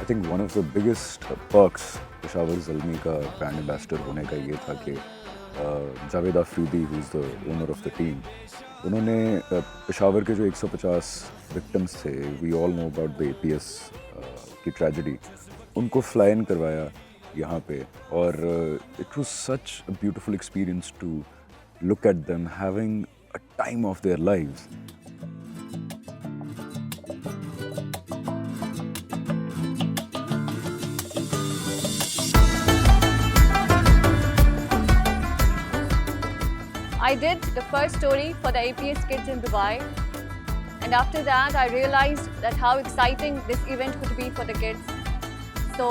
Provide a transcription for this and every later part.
think one of the biggest perks Peshawar Zalmi का brand ambassador होने का ये था कि Javed Afridi, who is the owner of the team, उन्होंने पेशावर के जो 150 विक्टिम्स थे, we all know about the APS की tragedy, उनको fly in करवाया यहाँ पे, और it was such a beautiful experience to look at them having a time of their lives. I did the first story for the APS Kids in Dubai, and after that I realized that how exciting this event could be for the kids. So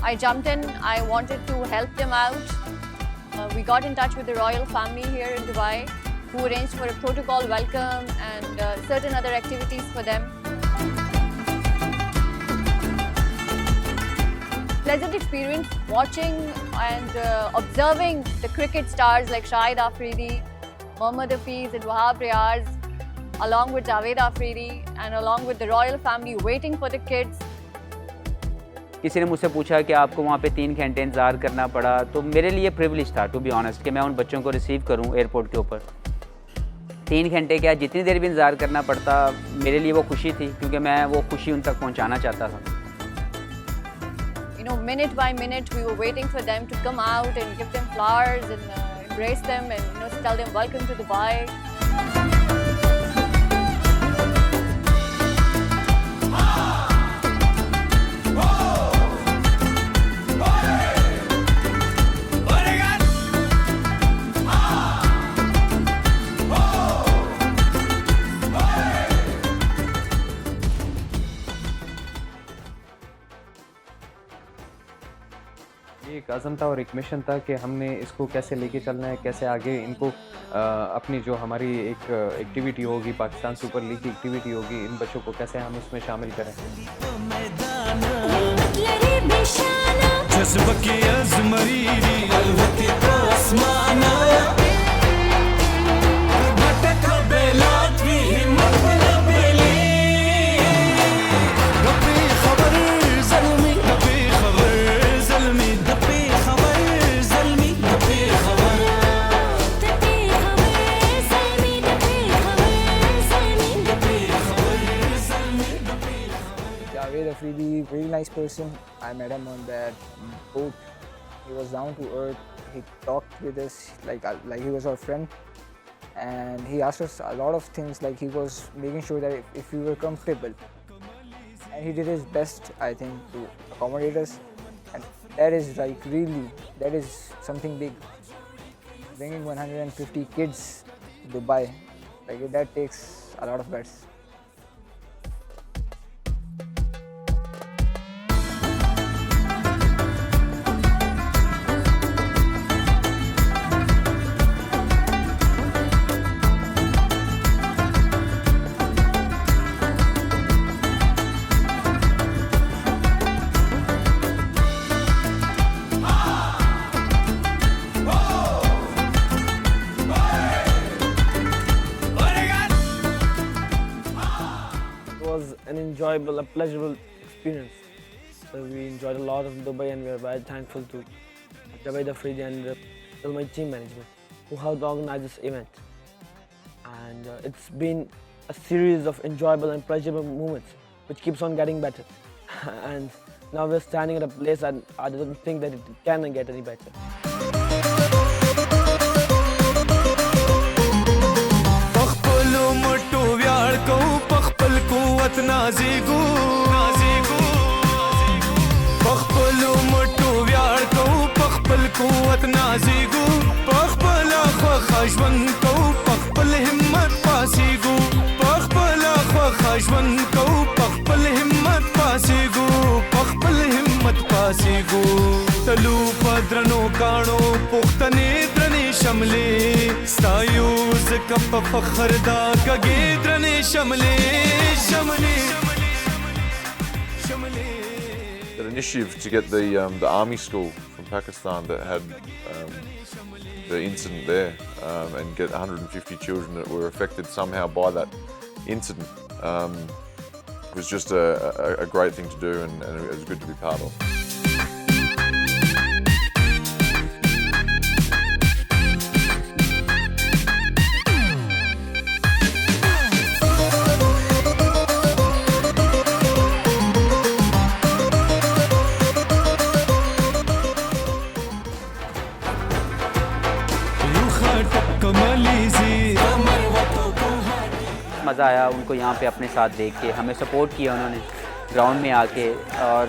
I jumped in, I wanted to help them out. We got in touch with the royal family here in Dubai, who arranged for a protocol welcome and certain other activities for them. Pleasant experience watching and observing the cricket stars like Shahid Afridi, Mohammad Hafiz and Wahab Riaz, along with Javed Afridi and along with the royal family waiting for the kids. किसी ने मुझसे पूछा कि आपको वहाँ पे 3 घंटे इंतज़ार करना पड़ा, तो मेरे लिए प्रिविलेज था टू बी ऑनेस्ट कि मैं उन बच्चों को रिसीव करूँ एयरपोर्ट के ऊपर। 3 घंटे क्या, जितनी देर भी इंतज़ार करना पड़ता, मेरे लिए वो खुशी थी, क्योंकि मैं वो खुशी उन तक पहुँचाना चाहता था। You know, minute by minute, we were waiting for them to come out and give them flowers and embrace them and tell them welcome to Dubai. एक अज़म था और एक मिशन था कि हमने इसको कैसे लेके चलना है, कैसे आगे इनको अपनी जो हमारी एक एक्टिविटी होगी, पाकिस्तान सुपर लीग की एक्टिविटी होगी, इन बच्चों को कैसे हम उसमें शामिल करें। Javed Afridi, very nice person. I met him on that boat. He was down to earth. He talked with us like he was our friend, and he asked us a lot of things. Like he was making sure that if we were comfortable, and he did his best, I think, to accommodate us. And that is like really, that is something big. Bringing 150 kids to Dubai, like that takes a lot of guts. An enjoyable, a pleasurable experience. So we enjoyed a lot of Dubai, and we are very thankful to Javed Afridi and my team management who helped organize this event. And it's been a series of enjoyable and pleasurable moments which keeps on getting better. And now we're standing at a place and I don't think that it can get any better. नाज़िगू पखपल मटो व्यार को पखपल कुवत नाज़िगू पखपल खखजवन को पखपल हिम्मत पासीगू पखपल खखजवन को पखपल हिम्मत पासीगू पखपल हिम्मत पासीगू तलू पद्रनो कानो पुख्तने द्रने शमले सायूज cup फखरदा कगे द्रने शमले An initiative to get the army school from Pakistan that had the incident there and get 150 children that were affected somehow by that incident. it was just a great thing to do, and it was good to be part of. मज़ा आया उनको यहाँ पे अपने साथ देख के, हमें सपोर्ट किया उन्होंने ग्राउंड में आके, और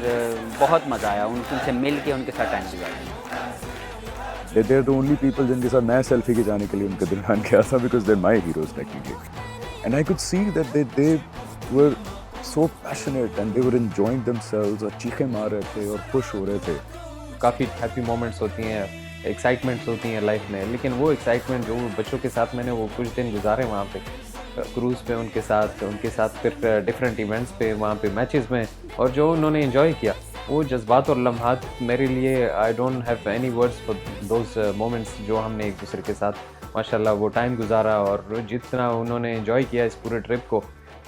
बहुत मज़ा आया उनसे मिल के, उनके साथ टाइम गुजारने। They're the only people जिनके साथ मैं सेल्फी खिंचाने के लिए उनके दरमियान गया था, because they're my heroes technically. And I could see that they were so passionate and they were enjoying themselves, और चीखें मार रहे थे और खुश हो रहे थे। काफ़ी हैप्पी मोमेंट्स होती हैं, एक्साइटमेंट्स होती हैं लाइफ में, लेकिन वो एक्साइटमेंट जो बच्चों के साथ मैंने वो कुछ दिन गुजारे वहाँ पे क्रूज़ पे उनके साथ फिर डिफरेंट इवेंट्स पे, वहाँ पे मैचेस में, और जो उन्होंने एंजॉय किया वो जज्बात और लम्हात मेरे लिए, I don't have any words for those moments जो हमने एक दूसरे के साथ माशाल्लाह वो टाइम गुजारा, और जितना उन्होंने एंजॉय किया इस पूरे ट्रिप को,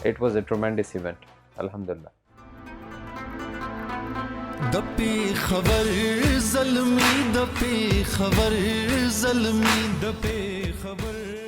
इट वाज अ ट्रेमेंडस इवेंट अल्हम्दुलिल्लाह। दपे खबर ज़ल्मी, दपे खबर ज़ल्मी, दपे खबर